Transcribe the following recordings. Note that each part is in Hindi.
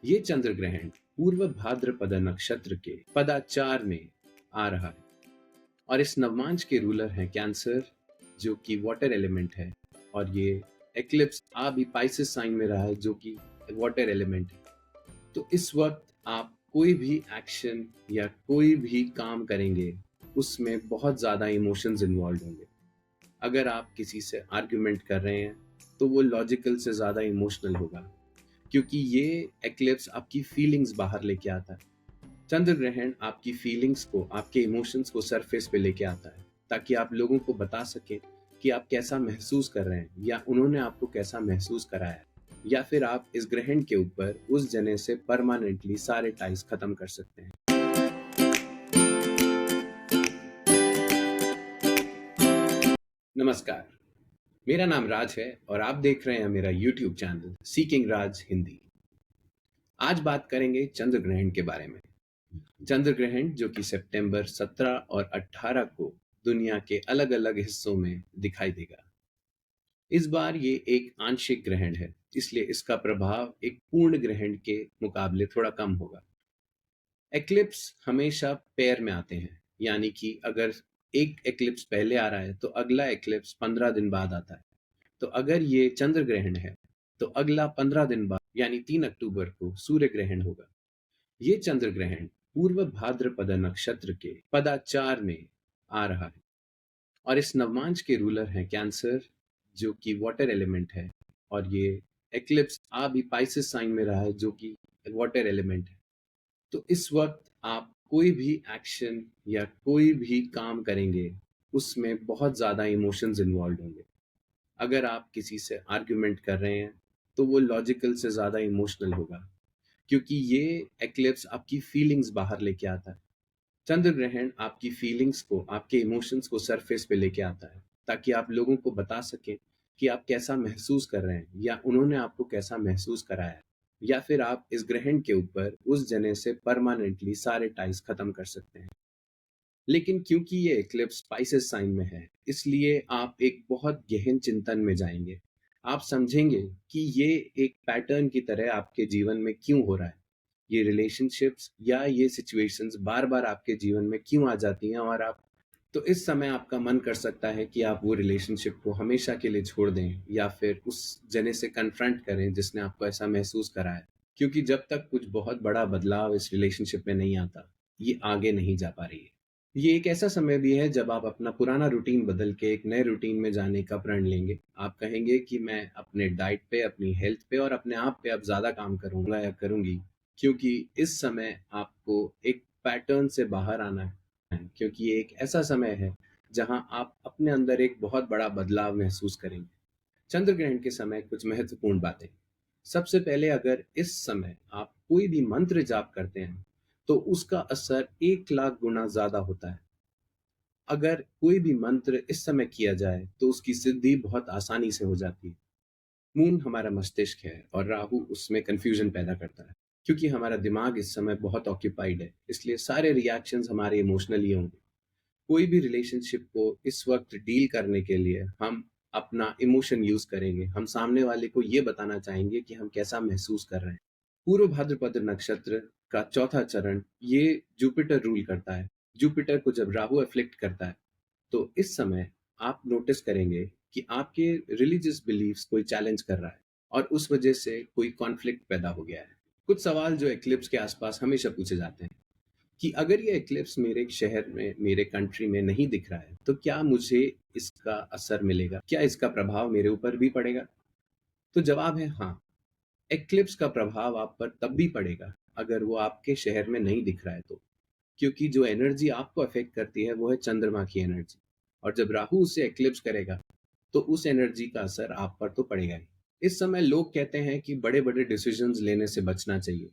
ये चंद्र ग्रहण पूर्व भाद्रपद नक्षत्र के पदाचार में आ रहा है और इस नवमांश के रूलर हैं कैंसर, जो कि वाटर एलिमेंट है। और ये एक्लिप्स आ भी पाइसेस साइन में रहा है, जो कि वाटर एलिमेंट है। तो इस वक्त आप कोई भी एक्शन या कोई भी काम करेंगे, उसमें बहुत ज़्यादा इमोशंस इन्वॉल्व होंगे। अगर आप किसी से आर्ग्यूमेंट कर रहे हैं तो वो लॉजिकल से ज़्यादा इमोशनल होगा, क्योंकि ये एक्लिप्स आपकी फीलिंग्स बाहर लेके आता है। चंद्र ग्रहण आपकी फीलिंग्स को, आपके इमोशंस को सरफेस पे लेके आता है, ताकि आप लोगों को बता सकें कि आप कैसा महसूस कर रहे हैं या उन्होंने आपको कैसा महसूस कराया है। या फिर आप इस ग्रहण के ऊपर उस जने से परमानेंटली सारे टाइज खत्म कर सकते हैं। नमस्कार, मेरा नाम राज है और आप देख रहे हैं मेरा यूट्यूब चैनल सीकिंग राज हिंदी। आज बात करेंगे चंद्र ग्रहण के बारे में। चंद्र ग्रहण जो कि सितंबर 17 और 18 को दुनिया के अलग अलग हिस्सों में दिखाई देगा। इस बार ये एक आंशिक ग्रहण है, इसलिए इसका प्रभाव एक पूर्ण ग्रहण के मुकाबले थोड़ा कम होगा। एक्लिप्स हमेशा पेयर में आते हैं, यानी कि अगर एक एक्लिप्स पहले आ रहा है तो अगला एक्लिप्स 15 दिन बाद आता है। तो अगर ये चंद्र ग्रहण है तो अगला 15 दिन बाद यानी 3 अक्टूबर को सूर्य ग्रहण होगा। ये चंद्र ग्रहण पूर्व भाद्रपद नक्षत्र के पदाचार में आ रहा है और इस नवमांश के रूलर हैं कैंसर, जो कि वाटर एलिमेंट है। और ये एक्लिप्स आ भी पाइसेस साइन में रहा है, जो कि वाटर एलिमेंट है। तो इस वक्त आप कोई भी एक्शन या कोई भी काम करेंगे, उसमें बहुत ज़्यादा इमोशंस इन्वॉल्व होंगे। अगर आप किसी से आर्ग्यूमेंट कर रहे हैं तो वो लॉजिकल से ज़्यादा इमोशनल होगा, क्योंकि ये एक्लिप्स आपकी फीलिंग्स बाहर लेके आता है। चंद्र ग्रहण आपकी फीलिंग्स को, आपके इमोशंस को सरफेस पे लेके आता है, ताकि आप लोगों को बता सकें कि आप कैसा महसूस कर रहे हैं या उन्होंने आपको कैसा महसूस कराया है। या फिर आप इस ग्रहण के ऊपर उस जने से परमानेंटली सारे टाइज खत्म कर सकते हैं। लेकिन क्योंकि ये एक्लिप्स स्पाइसेस साइन में है, इसलिए आप एक बहुत गहन चिंतन में जाएंगे। आप समझेंगे कि ये एक पैटर्न की तरह आपके जीवन में क्यों हो रहा है। ये रिलेशनशिप्स या ये सिचुएशंस बार बार आपके जीवन में क्यों आ जाती हैं, और आप तो इस समय आपका मन कर सकता है कि आप वो रिलेशनशिप को हमेशा के लिए छोड़ दें या फिर उस जने से कन्फ्रंट करें जिसने आपको ऐसा महसूस कराया। क्योंकि जब तक कुछ बहुत बड़ा बदलाव इस रिलेशनशिप में नहीं आता, ये आगे नहीं जा पा रही है। ये एक ऐसा समय भी है जब आप अपना पुराना रूटीन बदल के एक नए रूटीन में जाने का प्रण लेंगे। आप कहेंगे कि मैं अपने डाइट पे, अपनी हेल्थ पे और अपने आप पे अब ज़्यादा काम करूँगा या करूँगी, क्योंकि इस समय आपको एक पैटर्न से बाहर आना है, क्योंकि ये एक ऐसा समय है जहाँ आप अपने अंदर एक बहुत बड़ा बदलाव महसूस करेंगे। चंद्र ग्रहण के समय कुछ महत्वपूर्ण बातें। सबसे पहले, अगर इस समय आप कोई भी मंत्र जाप करते हैं तो उसका असर 1 लाख गुना ज्यादा होता है। अगर कोई भी मंत्र इस समय किया जाए तो उसकी सिद्धि बहुत आसानी से हो जाती है। मून हमारा मस्तिष्क है और राहु उसमें कंफ्यूजन पैदा करता है। क्योंकि हमारा दिमाग इस समय बहुत ऑक्यूपाइड है, इसलिए सारे रिएक्शंस हमारे इमोशनली होंगे। कोई भी रिलेशनशिप को इस वक्त डील करने के लिए हम अपना इमोशन यूज करेंगे। हम सामने वाले को ये बताना चाहेंगे कि हम कैसा महसूस कर रहे हैं। पूर्व भाद्रपद नक्षत्र का चौथा चरण ये जुपिटर रूल करता है। जुपिटर को जब राहु अफ्लिक्ट करता है तो इस समय आप नोटिस करेंगे कि आपके रिलीजियस बिलीफ्स कोई चैलेंज कर रहा है और उस वजह से कोई कॉन्फ्लिक्ट पैदा हो गया है। कुछ सवाल जो एक्लिप्स के आसपास हमेशा पूछे जाते हैं कि अगर ये एक्लिप्स मेरे शहर में, मेरे कंट्री में नहीं दिख रहा है, तो क्या मुझे इसका असर मिलेगा, क्या इसका प्रभाव मेरे ऊपर भी पड़ेगा? तो जवाब है हाँ। एक्लिप्स का प्रभाव आप पर तब भी पड़ेगा अगर वो आपके शहर में नहीं दिख रहा है तो, क्योंकि जो एनर्जी आपको अफेक्ट करती है वो है चंद्रमा की एनर्जी। और जब राहु उसे एक्लिप्स करेगा तो उस एनर्जी का असर आप पर तो पड़ेगा ही। इस समय लोग कहते हैं कि बड़े बड़े डिसीजंस लेने से बचना चाहिए,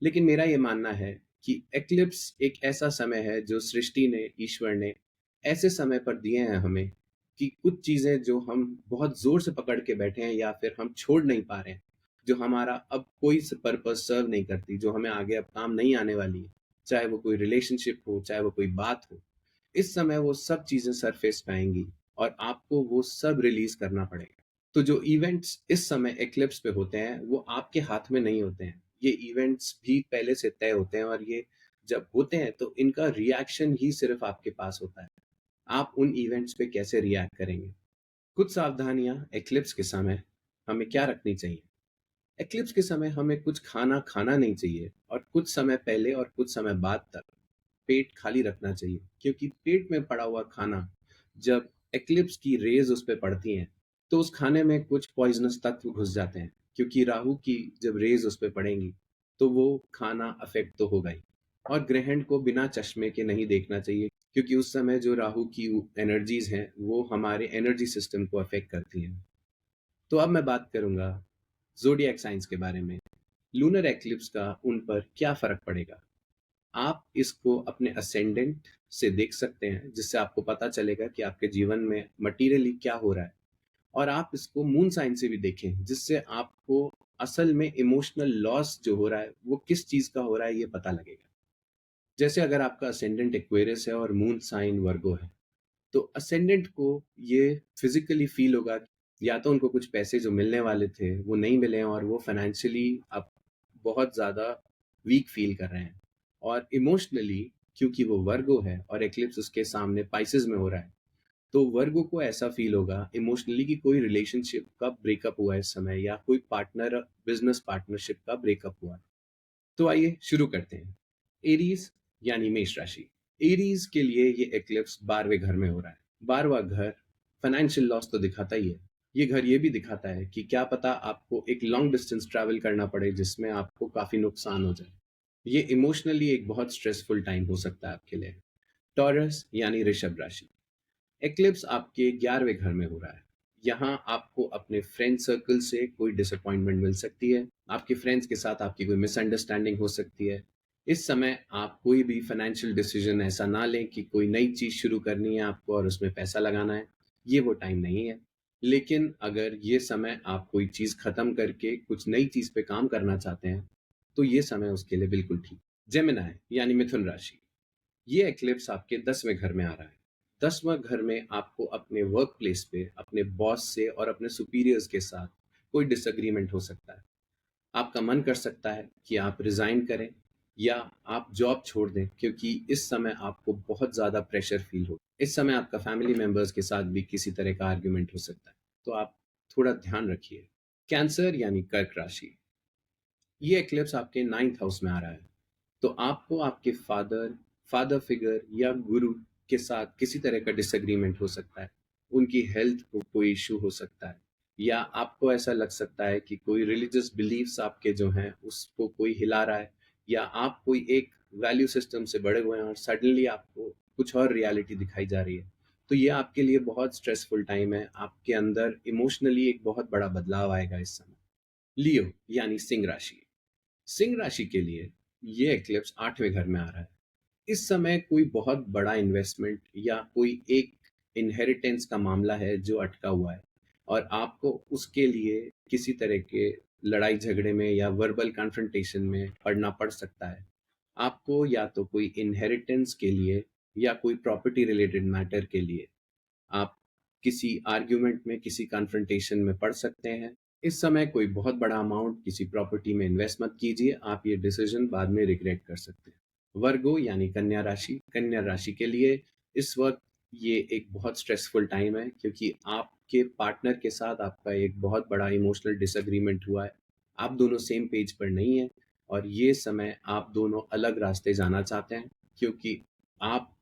लेकिन मेरा ये मानना है कि एक्लिप्स एक ऐसा समय है जो सृष्टि ने, ईश्वर ने ऐसे समय पर दिए हैं हमें, कि कुछ चीजें जो हम बहुत जोर से पकड़ के बैठे हैं या फिर हम छोड़ नहीं पा रहे हैं, जो हमारा अब कोई पर्पस सर्व नहीं करती, जो हमें आगे अब काम नहीं आने वाली है, चाहे वो कोई रिलेशनशिप हो, चाहे वो कोई बात हो, इस समय वो सब चीजें सरफेस पे आएंगी और आपको वो सब रिलीज करना पड़ेगा। तो जो इवेंट्स इस समय एक्लिप्स पे होते हैं वो आपके हाथ में नहीं होते हैं, ये इवेंट्स भी पहले से तय होते हैं और ये जब होते हैं तो इनका रिएक्शन ही सिर्फ आपके पास होता है। आप उन इवेंट्स पे कैसे रिएक्ट करेंगे? कुछ सावधानियां एक्लिप्स के समय हमें क्या रखनी चाहिए? एक्लिप्स के समय हमें कुछ खाना खाना नहीं चाहिए और कुछ समय पहले और कुछ समय बाद तक पेट खाली रखना चाहिए, क्योंकि पेट में पड़ा हुआ खाना जब एक्लिप्स की रेज उस पर पड़ती हैं तो उस खाने में कुछ पॉइजनस तत्व घुस जाते हैं, क्योंकि राहु की जब रेज उस पर पड़ेंगी तो वो खाना अफेक्ट तो होगा ही। और ग्रहण को बिना चश्मे के नहीं देखना चाहिए, क्योंकि उस समय जो राहु की एनर्जीज हैं वो हमारे एनर्जी सिस्टम को अफेक्ट करती हैं। तो अब मैं बात करूंगा ज़ोडिएक साइंस के बारे में। लूनर एक्लिप्स का उन पर क्या फर्क पड़ेगा? आप इसको अपने असेंडेंट से देख सकते हैं, जिससे आपको पता चलेगा कि आपके जीवन में मटीरियली क्या हो रहा है। और आप इसको मून साइन से भी देखें, जिससे आपको असल में इमोशनल लॉस जो हो रहा है वो किस चीज का हो रहा है ये पता लगेगा। जैसे अगर आपका असेंडेंट एक्वेरियस है और मून साइन वर्गो है, तो असेंडेंट को ये फिजिकली फील होगा, या तो उनको कुछ पैसे जो मिलने वाले थे वो नहीं मिले हैं और वो फाइनेंशियली अब बहुत ज़्यादा वीक फील कर रहे हैं। और इमोशनली, क्योंकि वो वर्गो है और एक्लिप्स उसके सामने पाइसेस में हो रहा है, तो वर्गो को ऐसा फील होगा इमोशनली कि कोई रिलेशनशिप का ब्रेकअप हुआ है इस समय, या कोई पार्टनर बिजनेस पार्टनरशिप का ब्रेकअप हुआ है। तो आइए शुरू करते हैं। एरीज यानी मेष राशि। एरीज के लिए ये एक्लिप्स 12वें घर में हो रहा है। 12वां घर फाइनेंशियल लॉस तो दिखाता ही है। ये घर ये भी दिखाता है कि क्या पता आपको एक लॉन्ग डिस्टेंस ट्रैवल करना पड़े जिसमें आपको काफी नुकसान हो जाए। ये इमोशनली एक बहुत स्ट्रेसफुल टाइम हो सकता है आपके लिए। टॉरस यानी ऋषभ राशि। एक्लिप्स आपके 11वें घर में हो रहा है। यहाँ आपको अपने फ्रेंड सर्कल से कोई डिसअपॉइंटमेंट मिल सकती है। आपके फ्रेंड्स के साथ आपकी कोई मिसअंडरस्टैंडिंग हो सकती है। इस समय आप कोई भी फाइनेंशियल डिसीजन ऐसा ना लें कि कोई नई चीज शुरू करनी है आपको और उसमें पैसा लगाना है। ये वो टाइम नहीं है। लेकिन अगर ये समय आप कोई चीज खत्म करके कुछ नई चीज पे काम करना चाहते हैं तो ये समय उसके लिए बिल्कुल ठीक। जेमिनाई यानी मिथुन राशि। ये एक्लिप्स आपके 10वें घर में आ रहा है। 10वां घर में आपको अपने वर्क प्लेस पे अपने बॉस से और अपने सुपीरियर्स के साथ कोई डिसएग्रीमेंट हो सकता है। आपका मन कर सकता है कि आप रिजाइन करें या आप जॉब छोड़ दें, क्योंकि इस समय आपको बहुत ज़्यादा प्रेशर फील हो। इस समय आपका फैमिली मेंबर्स के साथ भी किसी तरह का आर्ग्यूमेंट हो सकता है, तो आप थोड़ा ध्यान रखिए। कैंसर यानी कर्क राशि। ये एक्लिप्स आपके 9th हाउस में आ रहा है। तो आपको आपके फादर फादर फिगर या गुरु के साथ किसी तरह का डिसएग्रीमेंट हो सकता है। उनकी हेल्थ को कोई इशू हो सकता है, या आपको ऐसा लग सकता है कि कोई रिलीजियस बिलीफ्स आपके जो हैं उसको कोई हिला रहा है, या आप कोई एक वैल्यू सिस्टम से बड़े हुए हैं और सडनली आपको कुछ और रियलिटी दिखाई जा रही है। तो ये आपके लिए बहुत स्ट्रेसफुल टाइम है। आपके अंदर इमोशनली एक बहुत बड़ा बदलाव आएगा इस समय। लियो यानी सिंह राशि। सिंह राशि के लिए ये एक्लिप्स 8वें घर में आ रहा है। इस समय कोई बहुत बड़ा इन्वेस्टमेंट या कोई एक इनहेरिटेंस का मामला है जो अटका हुआ है, और आपको उसके लिए किसी तरह के लड़ाई झगड़े में या वर्बल कन्फ्रंटेशन में पड़ना पड़ सकता है। आपको या तो कोई इनहेरिटेंस के लिए या कोई प्रॉपर्टी रिलेटेड मैटर के लिए आप किसी आर्ग्यूमेंट में, किसी कन्फ्रंटेशन में पड़ सकते हैं। इस समय कोई बहुत बड़ा अमाउंट किसी प्रॉपर्टी में इन्वेस्ट मत कीजिए, आप ये डिसीजन बाद में रिग्रेट कर सकते हैं। वर्गो यानी कन्या राशि। कन्या राशि के लिए इस वक्त ये एक बहुत स्ट्रेसफुल टाइम है, क्योंकि आपके पार्टनर के साथ आपका एक बहुत बड़ा इमोशनल डिसएग्रीमेंट हुआ है। आप दोनों सेम पेज पर नहीं हैं और ये समय आप दोनों अलग रास्ते जाना चाहते हैं, क्योंकि आप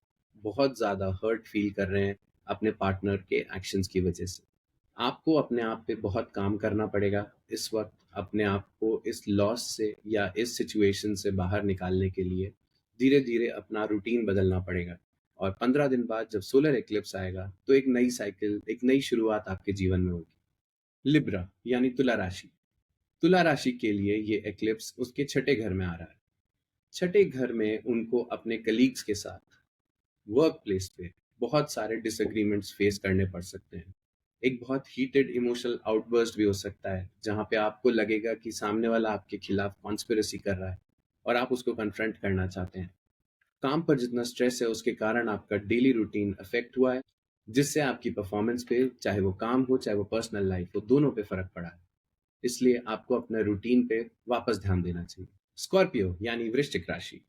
बहुत ज़्यादा हर्ट फील कर रहे हैं अपने पार्टनर के एक्शंस की वजह से। आपको अपने आप पे बहुत काम करना पड़ेगा इस वक्त, अपने आप को इस लॉस से या इस सिचुएशन से बाहर निकालने के लिए धीरे धीरे अपना रूटीन बदलना पड़ेगा। और 15 दिन बाद जब सोलर एक्लिप्स आएगा तो एक नई साइकिल, एक नई शुरुआत आपके जीवन में होगी। लिब्रा यानी तुला राशि। तुला राशि के लिए ये एक्लिप्स उसके छठे घर में आ रहा है। छठे घर में उनको अपने कलीग्स के साथ वर्क प्लेस पे बहुत सारे डिसएग्रीमेंट्स फेस करने पड़ सकते हैं। एक बहुत हीटेड इमोशनल आउटबर्स्ट भी हो सकता है, जहाँ पे आपको लगेगा कि सामने वाला आपके खिलाफ कॉन्स्पिरेसी कर रहा है और आप उसको कन्फ्रंट करना चाहते हैं। काम पर जितना स्ट्रेस है उसके कारण आपका डेली रूटीन अफेक्ट हुआ है, जिससे आपकी परफॉर्मेंस पे, चाहे वो काम हो चाहे वो पर्सनल लाइफ हो, दोनों पे फर्क पड़ा है। इसलिए आपको अपने रूटीन पे वापस ध्यान देना चाहिए। स्कॉर्पियो यानी वृश्चिक राशि।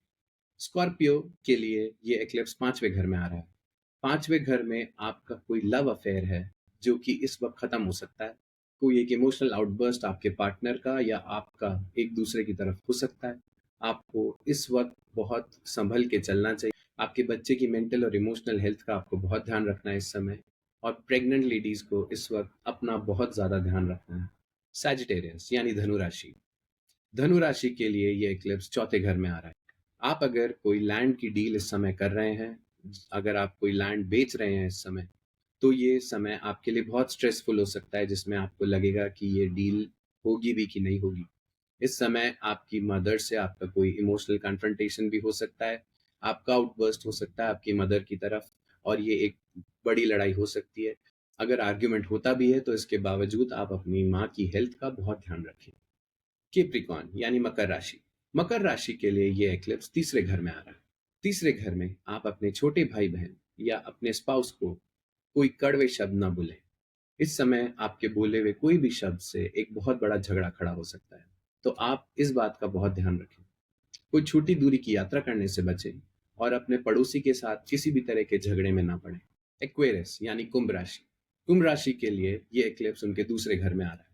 स्कॉर्पियो के लिए ये एक्लिप्स 5वें घर में आ रहा है। 5वें घर में आपका कोई लव अफेयर है जो कि इस वक्त खत्म हो सकता है। कोई एक इमोशनल आउटबर्स्ट आपके पार्टनर का या आपका एक दूसरे की तरफ हो सकता है। आपको इस वक्त बहुत संभल के चलना चाहिए। आपके बच्चे की मेंटल और इमोशनल हेल्थ का आपको बहुत ध्यान रखना है इस समय। और प्रेग्नेंट लेडीज को इस वक्त अपना बहुत ज्यादा ध्यान रखना है। सैजिटेरियस यानी धनु राशि। धनु राशि के लिए ये एक्लिप्स चौथे घर में आ रहा है। आप अगर कोई लैंड की डील इस समय कर रहे हैं, अगर आप कोई लैंड बेच रहे हैं इस समय, तो ये समय आपके लिए बहुत स्ट्रेसफुल हो सकता है, जिसमें आपको लगेगा कि ये डील होगी भी कि नहीं होगी। इस समय आपकी मदर से आपका कोई इमोशनल कन्फ्रंटेशन भी हो सकता है। आपका आउटबर्स्ट हो सकता है आपकी मदर की तरफ, और ये एक बड़ी लड़ाई हो सकती है। अगर आर्ग्यूमेंट होता भी है तो इसके बावजूद आप अपनी माँ की हेल्थ का बहुत ध्यान रखें। कैप्रिकॉर्न यानी मकर राशि। मकर राशि के लिए ये एक्लिप्स तीसरे घर में आ रहा है। तीसरे घर में आप अपने छोटे भाई बहन या अपने स्पाउस को कोई कड़वे शब्द ना बोलें। इस समय आपके बोले हुए कोई भी शब्द से एक बहुत बड़ा झगड़ा खड़ा हो सकता है, तो आप इस बात का बहुत ध्यान रखें। कोई छोटी दूरी की यात्रा करने से बचें और अपने पड़ोसी के साथ किसी भी तरह के झगड़े में ना पड़े। एक्वेरियस यानी कुंभ राशि। कुंभ राशि के लिए ये एक्लिप्स उनके दूसरे घर में आ रहा है।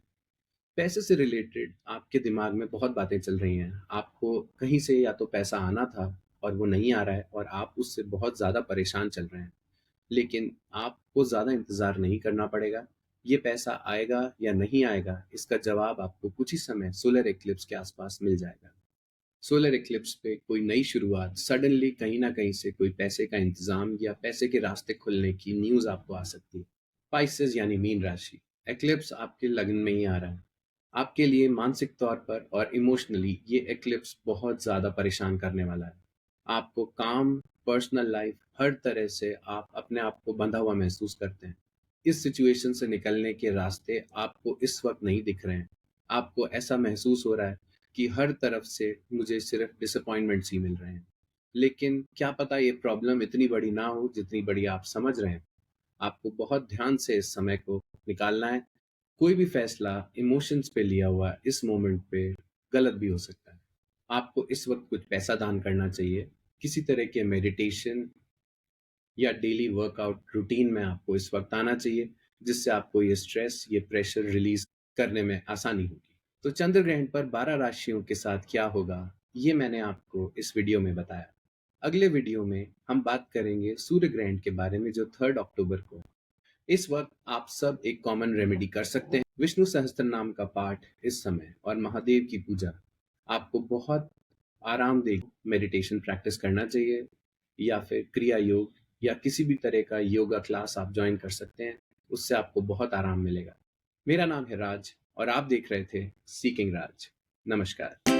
पैसे से रिलेटेड आपके दिमाग में बहुत बातें चल रही हैं। आपको कहीं से या तो पैसा आना था और वो नहीं आ रहा है और आप उससे बहुत ज़्यादा परेशान चल रहे हैं। लेकिन आपको ज़्यादा इंतज़ार नहीं करना पड़ेगा। ये पैसा आएगा या नहीं आएगा, इसका जवाब आपको कुछ ही समय सोलर एक्लिप्स के आसपास मिल जाएगा। सोलर एक्लिप्स पे कोई नई शुरुआत, सडनली कहीं ना कहीं से कोई पैसे का इंतजाम या पैसे के रास्ते खुलने की न्यूज़ आपको आ सकती है। स्पाइसेस यानी मीन राशि। एक्लिप्स आपके लगन में ही आ रहा है। आपके लिए मानसिक तौर पर और इमोशनली ये एक्लिप्स बहुत ज़्यादा परेशान करने वाला है। आपको काम, पर्सनल लाइफ, हर तरह से आप अपने आप को बंधा हुआ महसूस करते हैं। इस सिचुएशन से निकलने के रास्ते आपको इस वक्त नहीं दिख रहे हैं। आपको ऐसा महसूस हो रहा है कि हर तरफ से मुझे सिर्फ डिसअपॉइंटमेंट्स ही मिल रहे हैं। लेकिन क्या पता ये प्रॉब्लम इतनी बड़ी ना हो जितनी बड़ी आप समझ रहे हैं। आपको बहुत ध्यान से इस समय को निकालना है। कोई भी फैसला इमोशंस पे लिया हुआ इस मोमेंट पे गलत भी हो सकता है। आपको इस वक्त कुछ पैसा दान करना चाहिए। किसी तरह के मेडिटेशन या डेली वर्कआउट रूटीन में आपको इस वक्त आना चाहिए, जिससे आपको ये स्ट्रेस, ये प्रेशर रिलीज करने में आसानी होगी। तो चंद्र ग्रहण पर 12 राशियों के साथ क्या होगा, ये मैंने आपको इस वीडियो में बताया। अगले वीडियो में हम बात करेंगे सूर्य ग्रहण के बारे में, जो 3 अक्टूबर को। इस वक्त आप सब एक कॉमन रेमेडी कर सकते हैं। विष्णु सहस्त्र नाम का पाठ इस समय और महादेव की पूजा आपको बहुत आरामदेह मेडिटेशन प्रैक्टिस करना चाहिए, या फिर क्रिया योग या किसी भी तरह का योगा क्लास आप ज्वाइन कर सकते हैं। उससे आपको बहुत आराम मिलेगा। मेरा नाम है राज और आप देख रहे थे सीकिंग राज। नमस्कार।